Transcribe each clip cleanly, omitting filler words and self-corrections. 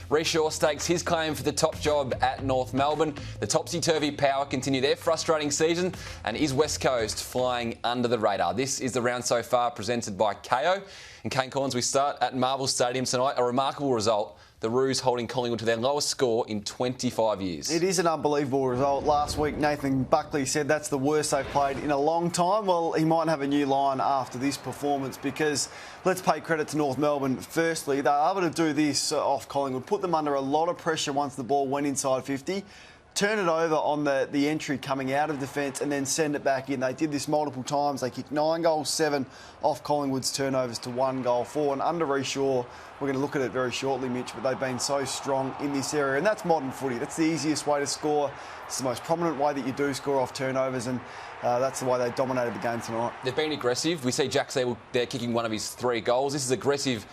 Rhys Shaw stakes his claim for the top job at North Melbourne. The topsy-turvy Power continue their frustrating season, and is West Coast flying under the radar? This is the round so far presented by KO. And Kane Collins, we start at Marvel Stadium tonight. A remarkable result. The Roos holding Collingwood to their lowest score in 25 years. It is an unbelievable result. Last week, Nathan Buckley said that's the worst they've played in a long time. Well, he might have a new line after this performance because let's pay credit to North Melbourne. Firstly, they were able to do this off Collingwood, put them under a lot of pressure once the ball went inside 50. Turn it over on the entry coming out of defence and then send it back in. They did this multiple times. They kicked 9 goals, 7 off Collingwood's turnovers to 1 goal, 4. And under Rhys Shaw, we're going to look at it very shortly, Mitch, but they've been so strong in this area. And that's modern footy. That's the easiest way to score. It's the most prominent way that you do score off turnovers, and that's the way they dominated the game tonight. They've been aggressive. We see Jack Siebel there kicking one of his 3 goals. This is aggressive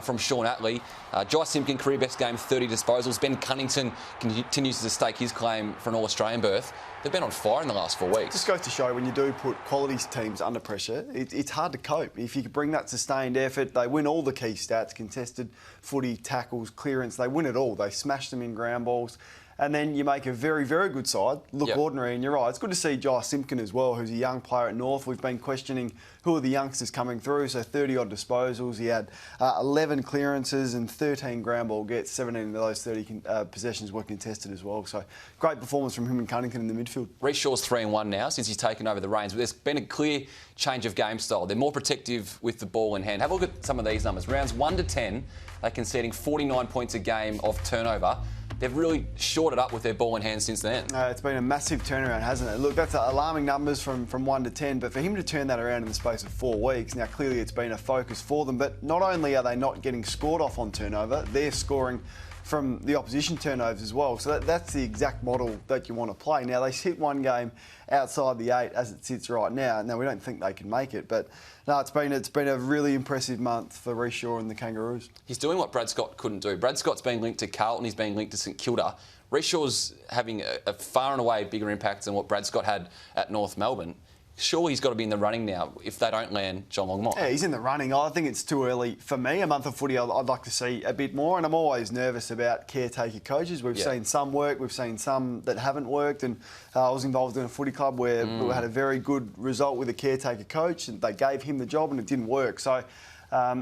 from Sean Atley. Jai Simpkin, career best game, 30 disposals. Ben Cunnington continues to stake his claim for an All-Australian berth. They've been on fire in the last 4 weeks. Just goes to show when you do put quality teams under pressure, it's hard to cope. If you can bring that sustained effort, they win all the key stats, contested footy, tackles, clearance. They win it all. They smash them in ground balls. And then you make a very, very good side look ordinary, and you're right. It's good to see Jai Simpkin as well, who's a young player at North. We've been questioning who are the youngsters coming through, so 30-odd disposals. He had 11 clearances and 13 ground ball gets. 17 of those 30 possessions were contested as well. So great performance from him and Cunnington in the midfield. Rhys Shaw's 3-1 now since he's taken over the reins, but there's been a clear change of game style. They're more protective with the ball in hand. Have a look at some of these numbers. Rounds 1 to 10, they're conceding 49 points a game of turnover. They've really shorted up with their ball in hand since then. It's been a massive turnaround, hasn't it? Look, that's alarming numbers from 1 to 10, but for him to turn that around in the space of 4 weeks, now clearly it's been a focus for them, but not only are they not getting scored off on turnover, they're scoring from the opposition turnovers as well. So that's the exact model that you want to play. Now, they sit one game outside the 8 as it sits right now. Now, we don't think they can make it, but no, it's been a really impressive month for Rhys Shaw and the Kangaroos. He's doing what Brad Scott couldn't do. Brad Scott's been linked to Carlton, he's been linked to St Kilda. Rhys Shaw's having a far and away bigger impact than what Brad Scott had at North Melbourne. Surely he's got to be in the running now if they don't land Geelong might. Yeah, he's in the running. I think it's too early for me. A month of footy, I'd like to see a bit more, and I'm always nervous about caretaker coaches. We've seen some work, we've seen some that haven't worked, and I was involved in a footy club where we had a very good result with a caretaker coach, and they gave him the job and it didn't work. So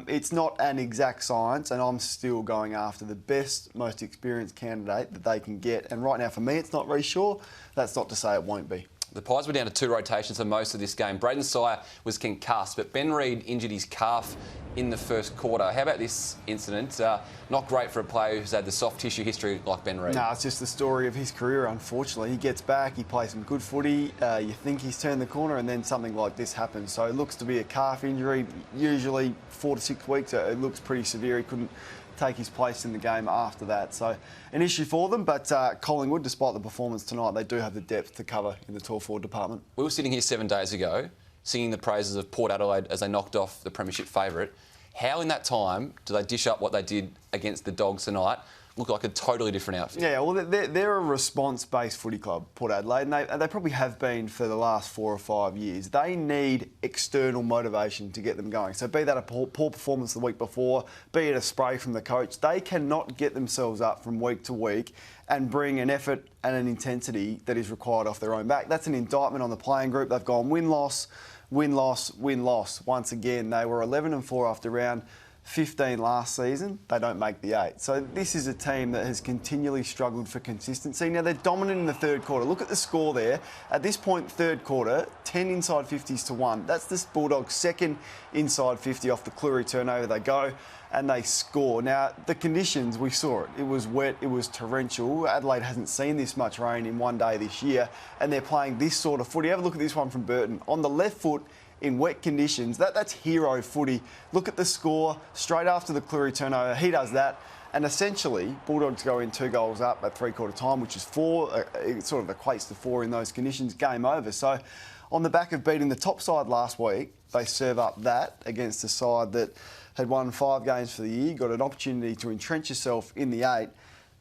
it's not an exact science, and I'm still going after the best, most experienced candidate that they can get. And right now, for me, it's not Rhys Shaw. That's not to say it won't be. The Pies were down to 2 rotations for most of this game. Braden Sire was concussed, but Ben Reid injured his calf in the first quarter. How about this incident? Not great for a player who's had the soft tissue history like Ben Reid. No, it's just the story of his career, unfortunately. He gets back, he plays some good footy, you think he's turned the corner, and then something like this happens. So it looks to be a calf injury, usually 4 to 6 weeks. It looks pretty severe. He couldn't take his place in the game after that. So an issue for them, but Collingwood, despite the performance tonight, they do have the depth to cover in the tall forward department. We were sitting here 7 days ago singing the praises of Port Adelaide as they knocked off the premiership favourite. How in that time do they dish up what they did against the Dogs tonight? Look like a totally different outfit. Yeah, well, they're a response-based footy club, Port Adelaide, and they probably have been for the last 4 or 5 years. They need external motivation to get them going. So be that a poor performance the week before, be it a spray from the coach, they cannot get themselves up from week to week and bring an effort and an intensity that is required off their own back. That's an indictment on the playing group. They've gone win-loss, win-loss, win-loss. Once again, they were 11-4 after round 15 last season. They don't make the 8. So this is a team that has continually struggled for consistency. Now, they're dominant in the third quarter. Look at the score there. At this point, third quarter, 10 inside 50s to 1. That's the Bulldogs' second inside 50 off the Cleary turnover. They go and they score. Now, the conditions, we saw it. It was wet, it was torrential. Adelaide hasn't seen this much rain in one day this year, and they're playing this sort of footy. Have a look at this one from Burton. On the left foot, in wet conditions, that's hero footy. Look at the score, straight after the Cleary turnover, he does that, and essentially, Bulldogs go in 2 goals up at three-quarter time, which is 4, it sort of equates to 4 in those conditions, game over. So, on the back of beating the top side last week, they serve up that against a side that had won 5 games for the year, got an opportunity to entrench yourself in the 8.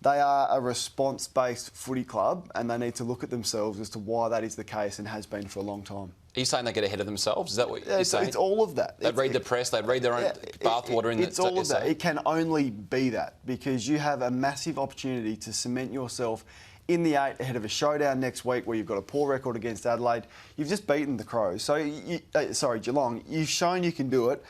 They are a response-based footy club, and they need to look at themselves as to why that is the case and has been for a long time. Are you saying they get ahead of themselves? Is that what you're saying? It's all of that. They read the press, they read their own bathwater. It's all of that. It can only be that because you have a massive opportunity to cement yourself in the 8 ahead of a showdown next week where you've got a poor record against Adelaide. You've just beaten the Crows. So, Geelong. You've shown you can do it.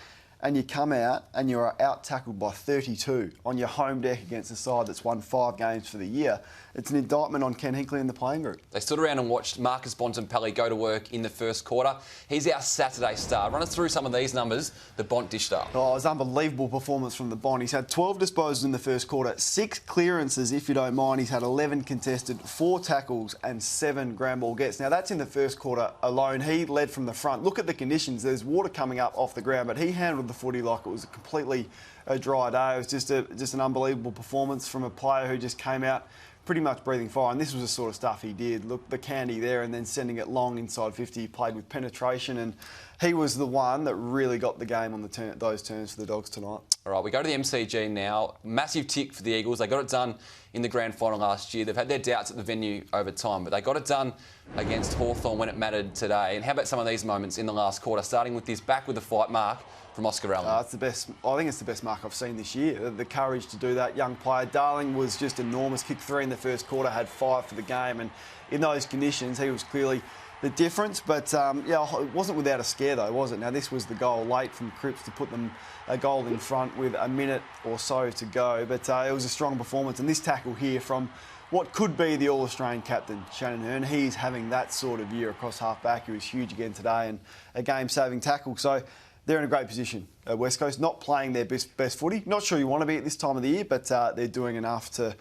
And you come out and you're out-tackled by 32 on your home deck against a side that's won 5 games for the year. It's an indictment on Ken Hinkley and the playing group. They stood around and watched Marcus Bontempelli go to work in the first quarter. He's our Saturday star. Run us through some of these numbers that Bont dished up. Oh, it was an unbelievable performance from the Bont. He's had 12 disposals in the first quarter, 6 clearances, if you don't mind. He's had 11 contested, 4 tackles and 7 ground ball gets. Now, that's in the first quarter alone. He led from the front. Look at the conditions. There's water coming up off the ground, but he handled the footy like it was completely a dry day. It was just an unbelievable performance from a player who just came out pretty much breathing fire, and this was the sort of stuff he did. Look, the candy there and then sending it long inside 50. He played with penetration, and he was the one that really got the game on those turns for the Dogs tonight. All right, we go to the MCG now. Massive tick for the Eagles. They got it done in the grand final last year. They've had their doubts at the venue over time, but they got it done against Hawthorn when it mattered today. And how about some of these moments in the last quarter, starting with this back with the fight mark from Oscar Allen? It's the best. I think it's the best mark I've seen this year. The courage to do that, young player. Darling was just enormous. Kicked 3 in the first quarter, had 5 for the game, and in those conditions, he was clearly the difference. But it wasn't without a scare though, was it? Now this was the goal late from Cripps to put them a goal in front with a minute or so to go. But it was a strong performance, and this tackle here from what could be the All-Australian captain, Shannon Hearn. He's having that sort of year across half-back. He was huge again today, and a game-saving tackle. So they're in a great position at West Coast, not playing their best footy. Not sure you want to be at this time of the year, but they're doing enough to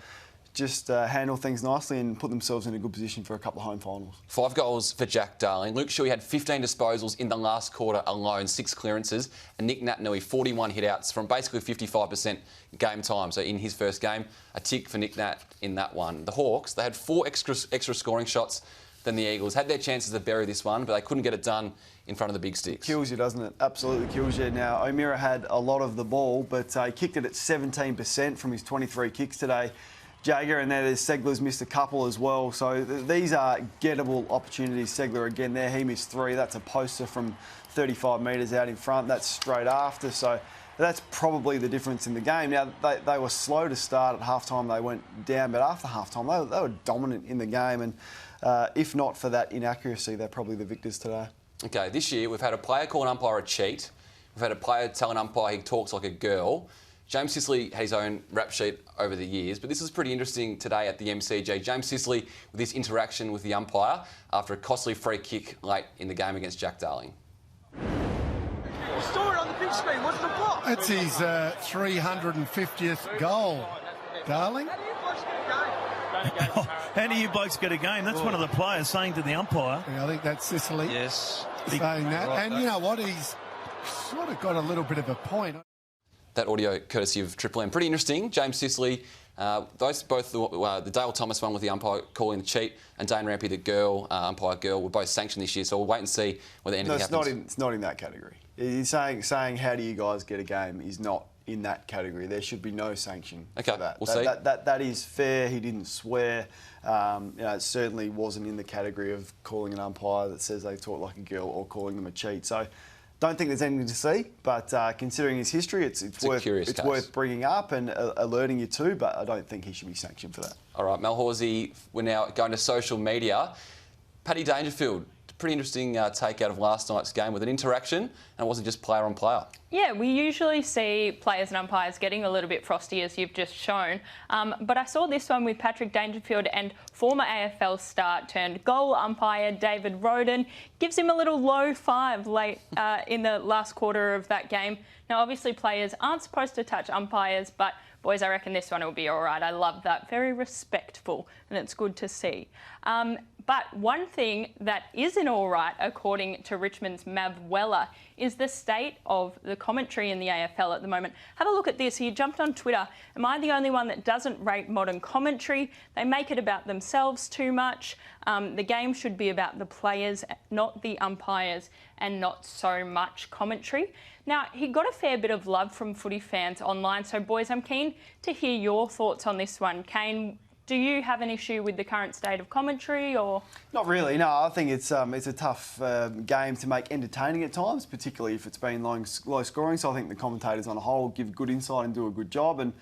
just handle things nicely and put themselves in a good position for a couple of home finals. 5 goals for Jack Darling. Luke Shuey had 15 disposals in the last quarter alone, 6 clearances, and Nick Naitanui 41 hit-outs from basically 55% game time. So in his first game, a tick for Nick Nat in that one. The Hawks, they had 4 extra scoring shots than the Eagles. Had their chances to bury this one, but they couldn't get it done in front of the big sticks. Kills you, doesn't it? Absolutely kills you. Now, O'Meara had a lot of the ball, but he kicked it at 17% from his 23 kicks today. Jagger, and there's Segler's missed a couple as well. So these are gettable opportunities. Segler again there, he missed 3. That's a poster from 35 metres out in front. That's straight after. So that's probably the difference in the game. Now, they were slow to start at half-time. They went down, but after half-time, they were dominant in the game. And if not for that inaccuracy, they're probably the victors today. OK, this year we've had a player call an umpire a cheat. We've had a player tell an umpire he talks like a girl. James Sicily had his own rap sheet over the years, but this was pretty interesting today at the MCG. James Sicily with this interaction with the umpire after a costly free kick late in the game against Jack Darling. You saw it on the big screen. What's the block? It's his 350th goal, Darling. How do you blokes get a game? That's one of the players saying to the umpire. Yeah, I think that's Sicily saying that. And you know what? He's sort of got a little bit of a point. That audio courtesy of Triple M. Pretty interesting. James Sicily, both the Dale Thomas one with the umpire calling the cheat and Dane Rampy, the girl, umpire girl, were both sanctioned this year. So we'll wait and see whether anything happens. It's not in that category. He's saying how do you guys get a game is not in that category. There should be no sanction for that. We'll see. That is fair. He didn't swear. It certainly wasn't in the category of calling an umpire that says they talk like a girl or calling them a cheat. So don't think there's anything to see, but considering his history, it's worth bringing up and alerting you to, but I don't think he should be sanctioned for that. All right, Mel Horsey, we're now going to social media. Paddy Dangerfield, pretty interesting take out of last night's game with an interaction, and it wasn't just player on player. Yeah, we usually see players and umpires getting a little bit frosty, as you've just shown. But I saw this one with Patrick Dangerfield and former AFL star turned goal umpire David Roden. Gives him a little low 5 late in the last quarter of that game. Now, obviously, players aren't supposed to touch umpires, but boys, I reckon this one will be all right. I love that. Very respectful, and it's good to see. But one thing that isn't all right, according to Richmond's Mav Weller, is the state of the commentary in the AFL at the moment. Have a look at this. He jumped on Twitter. Am I the only one that doesn't rate modern commentary? They make it about themselves too much. The game should be about the players, not the umpires, and not so much commentary. Now, he got a fair bit of love from footy fans online. So, boys, I'm keen to hear your thoughts on this one. Kane, do you have an issue with the current state of commentary, or...? Not really, no. I think it's a tough game to make entertaining at times, particularly if it's been low scoring. So I think the commentators on a whole give good insight and do a good job. And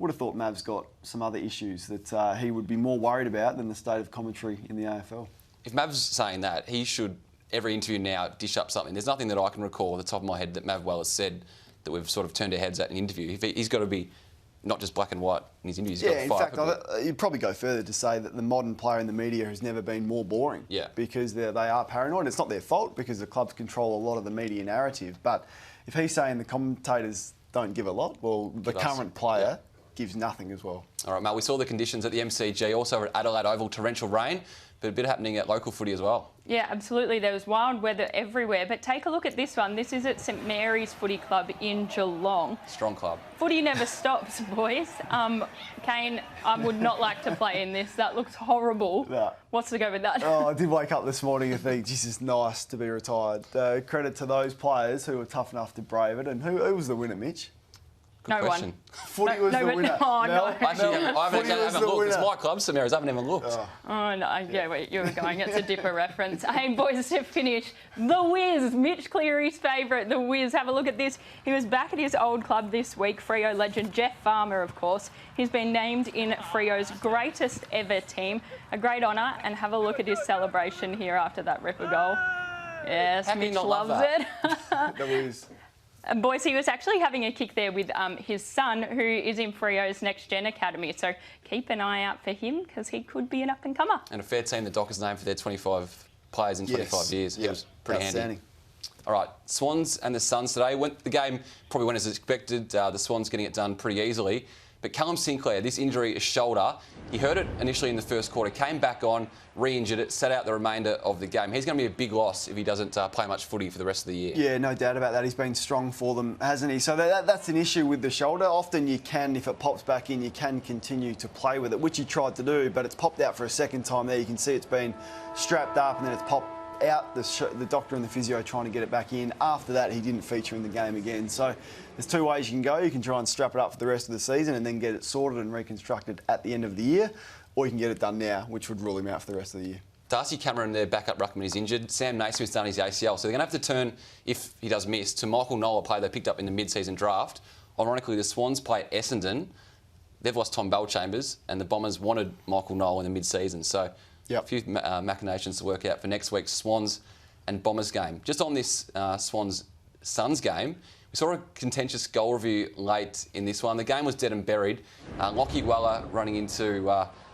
would have thought Mav's got some other issues that he would be more worried about than the state of commentary in the AFL. If Mav's saying that, he should, every interview now, dish up something. There's nothing that I can recall at the top of my head that Mav Weller's said that we've sort of turned our heads at in an interview. He's got to be not just black and white in his interviews. Yeah, in fact, you'd probably go further to say that the modern player in the media has never been more boring. Yeah. Because they are paranoid. It's not their fault because the clubs control a lot of the media narrative. But if he's saying the commentators don't give a lot, well, the current player gives nothing as well. All right, Mel, we saw the conditions at the MCG, also at Adelaide Oval, torrential rain, but a bit happening at local footy as well. Yeah, absolutely. There was wild weather everywhere. But take a look at this one. This is at St Mary's Footy Club in Geelong. Strong club. Footy never stops, boys. Kane, I would not like to play in this. That looks horrible. No. What's to go with that? Oh, I did wake up this morning and think, this is nice to be retired. Credit to those players who were tough enough to brave it. And who was the winner, Mitch? Good question. One. Footy was the winner. Oh, no. Actually, I haven't looked. It's my club, St Mary's. I haven't even looked. Oh, no. Yeah, wait, you were going. It's a Dipper reference. Hey, boys, to finish, the Wiz, Mitch Cleary's favourite, the Wiz. Have a look at this. He was back at his old club this week, Freo legend Jeff Farmer, of course. He's been named in Freo's greatest ever team. A great honour, and have a look at his celebration here after that ripper goal. Yes, Mitch loves it. The Wiz. And boys, he was actually having a kick there with his son, who is in Freo's Next Gen Academy. So keep an eye out for him because he could be an up-and-comer. And a fair team, the Dockers named for their 25 players in 25 years. It was pretty handy. All right, Swans and the Suns today. The game probably went as expected. The Swans getting it done pretty easily. But Callum Sinclair, this injury, is shoulder. He hurt it initially in the first quarter, came back on, re-injured it, sat out the remainder of the game. He's going to be a big loss if he doesn't play much footy for the rest of the year. Yeah, no doubt about that. He's been strong for them, hasn't he? So that's an issue with the shoulder. Often you can, if it pops back in, you can continue to play with it, which he tried to do, but it's popped out for a second time there. You can see it's been strapped up and then it's popped out. The doctor and the physio trying to get it back in. After that, he didn't feature in the game again. So there's two ways you can go. You can try and strap it up for the rest of the season and then get it sorted and reconstructed at the end of the year, or you can get it done now, which would rule him out for the rest of the year. Darcy Cameron, their backup ruckman, is injured. Sam Naismith's done his ACL, so they're going to have to turn, if he does miss, to Michael Noel, a player they picked up in the mid-season draft. Ironically, the Swans play at Essendon. They've lost Tom Bellchambers, and the Bombers wanted Michael Noel in the mid-season. So a few machinations to work out for next week's Swans and Bombers game. Just on this Swans-Suns game, we saw a contentious goal review late in this one. The game was dead and buried. Lockie Weller running into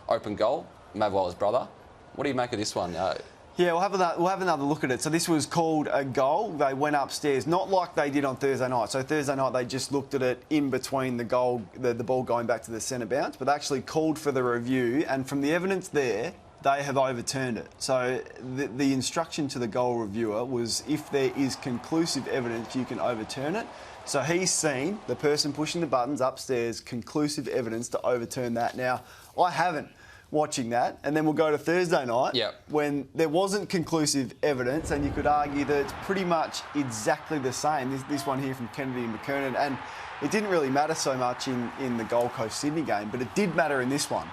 open goal, Mav Weller's brother. What do you make of this one? Yeah, we'll have another look at it. So this was called a goal. They went upstairs, not like they did on Thursday night. So Thursday night they just looked at it in between the goal, the ball going back to the centre bounce, but they actually called for the review, and from the evidence there, they have overturned it. So the instruction to the goal reviewer was, if there is conclusive evidence, you can overturn it. So he's seen the person pushing the buttons upstairs, conclusive evidence to overturn that. Now, I haven't watching that, and then we'll go to Thursday night when there wasn't conclusive evidence, and you could argue that it's pretty much exactly the same. This one here from Kennedy and McKernan, and it didn't really matter so much in the Gold Coast Sydney game, but it did matter in this one.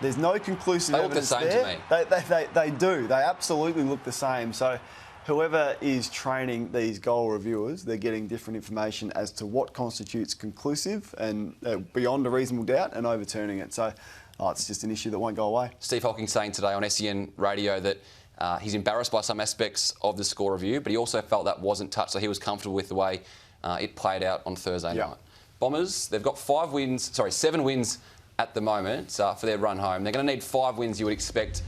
There's no conclusive evidence there. They look the same to me. They do. They absolutely look the same. So whoever is training these goal reviewers, they're getting different information as to what constitutes conclusive and beyond a reasonable doubt and overturning it. So it's just an issue that won't go away. Steve Hawking saying today on SEN radio that he's embarrassed by some aspects of the score review, but he also felt that wasn't touched, so he was comfortable with the way it played out on Thursday night. Bombers, they've got 7 wins at the moment for their run home. They're going to need 5 wins, you would expect,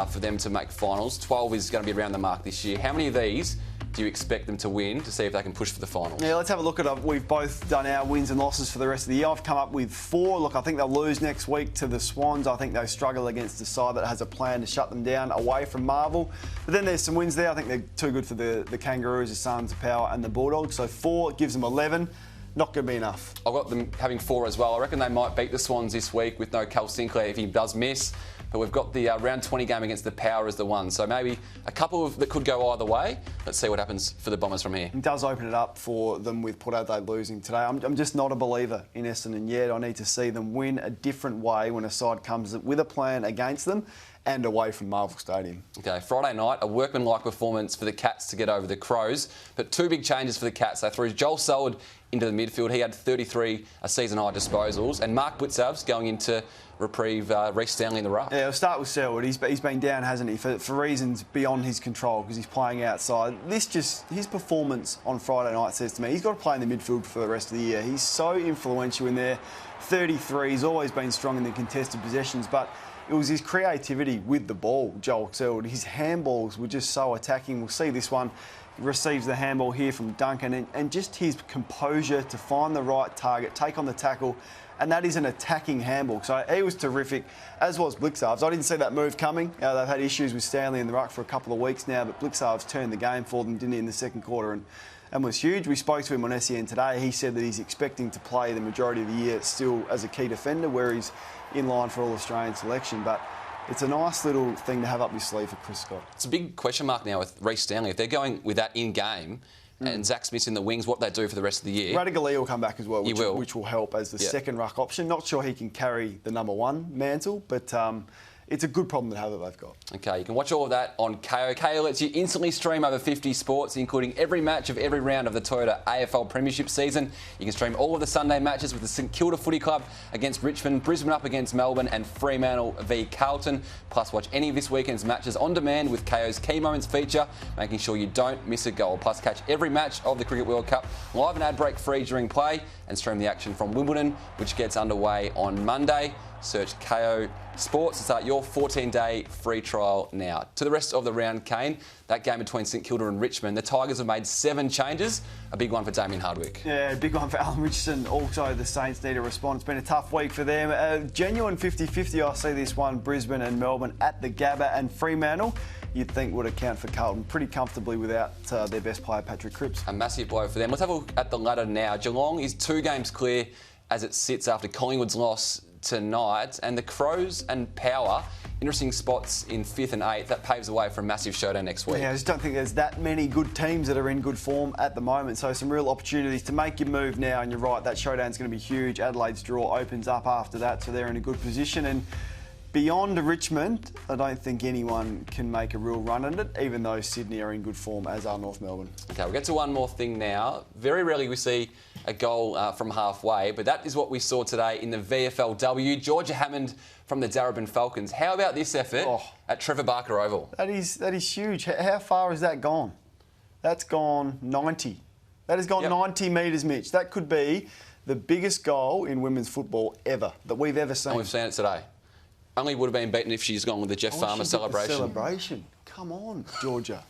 for them to make finals. 12 is going to be around the mark this year. How many of these do you expect them to win to see if they can push for the finals? Yeah, let's have a look at we've both done our wins and losses for the rest of the year. I've come up with 4. Look, I think they'll lose next week to the Swans. I think they struggle against a side that has a plan to shut them down away from Marvel. But then there's some wins there. I think they're too good for the Kangaroos, the Suns, the Power and the Bulldogs. So 4 gives them 11. Not going to be enough. I've got them having 4 as well. I reckon they might beat the Swans this week with no Cal Sinclair if he does miss. But we've got the round 20 game against the Power as the one. So maybe a couple that could go either way. Let's see what happens for the Bombers from here. It does open it up for them with Port Adelaide losing today. I'm just not a believer in Essendon yet. I need to see them win a different way when a side comes with a plan against them and away from Marvel Stadium. Okay, Friday night, a workmanlike performance for the Cats to get over the Crows. But 2 big changes for the Cats. They threw Joel Selwood into the midfield. He had 33 season-high disposals. And Mark Blitzavs going into reprieve Reece Stanley in the ruck. Yeah, we'll start with Selwood. He's been down, hasn't he, for reasons beyond his control because he's playing outside. His performance on Friday night says to me he's got to play in the midfield for the rest of the year. He's so influential in there. 33, he's always been strong in the contested possessions, but it was his creativity with the ball, Joel Selwood. His handballs were just so attacking. We'll see this one. He receives the handball here from Duncan and just his composure to find the right target, take on the tackle, and that is an attacking handball. So he was terrific, as was Blitzavs. I didn't see that move coming. They've had issues with Stanley in the ruck for a couple of weeks now, but Blitzavs turned the game for them, didn't he, in the second quarter and was huge. We spoke to him on SEN today. He said that he's expecting to play the majority of the year still as a key defender, where he's in line for All-Australian selection. But it's a nice little thing to have up your sleeve for Chris Scott. It's a big question mark now with Reece Stanley. If they're going with that in-game and Zach Smith's in the wings, what they do for the rest of the year. Radigali will come back as well, which will help as the second ruck option. Not sure he can carry the number 1 mantle, but it's a good problem to have that they've got. Okay, you can watch all of that on Kayo. Kayo lets you instantly stream over 50 sports, including every match of every round of the Toyota AFL Premiership season. You can stream all of the Sunday matches with the St Kilda Footy Club against Richmond, Brisbane up against Melbourne and Fremantle v Carlton. Plus, watch any of this weekend's matches on demand with Kayo's Key Moments feature, making sure you don't miss a goal. Plus, catch every match of the Cricket World Cup live and ad break free during play and stream the action from Wimbledon, which gets underway on Monday. Search Kayo Sports to start your 14-day free trial now. To the rest of the round, Kane, that game between St Kilda and Richmond, the Tigers have made 7 changes. A big one for Damien Hardwick. Yeah, a big one for Alan Richardson. Also, the Saints need a response. It's been a tough week for them. A genuine 50-50, I see this one. Brisbane and Melbourne at the Gabba, and Fremantle, you'd think would account for Carlton pretty comfortably without their best player, Patrick Cripps. A massive blow for them. Let's have a look at the ladder now. Geelong is 2 games clear as it sits after Collingwood's loss tonight, and the Crows and Power, interesting spots in 5th and 8th. That paves the way for a massive showdown next week. Yeah, I just don't think there's that many good teams that are in good form at the moment, so some real opportunities to make your move now, and you're right, that showdown's going to be huge. Adelaide's draw opens up after that, so they're in a good position, and beyond Richmond, I don't think anyone can make a real run at it, even though Sydney are in good form, as are North Melbourne. Okay, we'll get to one more thing now. Very rarely we see a goal from halfway, but that is what we saw today in the VFLW. Georgia Hammond from the Darebin Falcons. How about this effort at Trevor Barker Oval? That is huge. How far has that gone? That's gone 90. That has gone 90 metres, Mitch. That could be the biggest goal in women's football ever that we've ever seen. And we've seen it today. Only would have been beaten if she's gone with the Jeff Farmer celebration. Celebration. Come on, Georgia.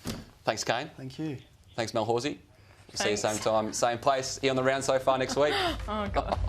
Thanks, Kane. Thank you. Thanks, Mel Horsey. See you same time, same place here on the round so far next week. Oh, God.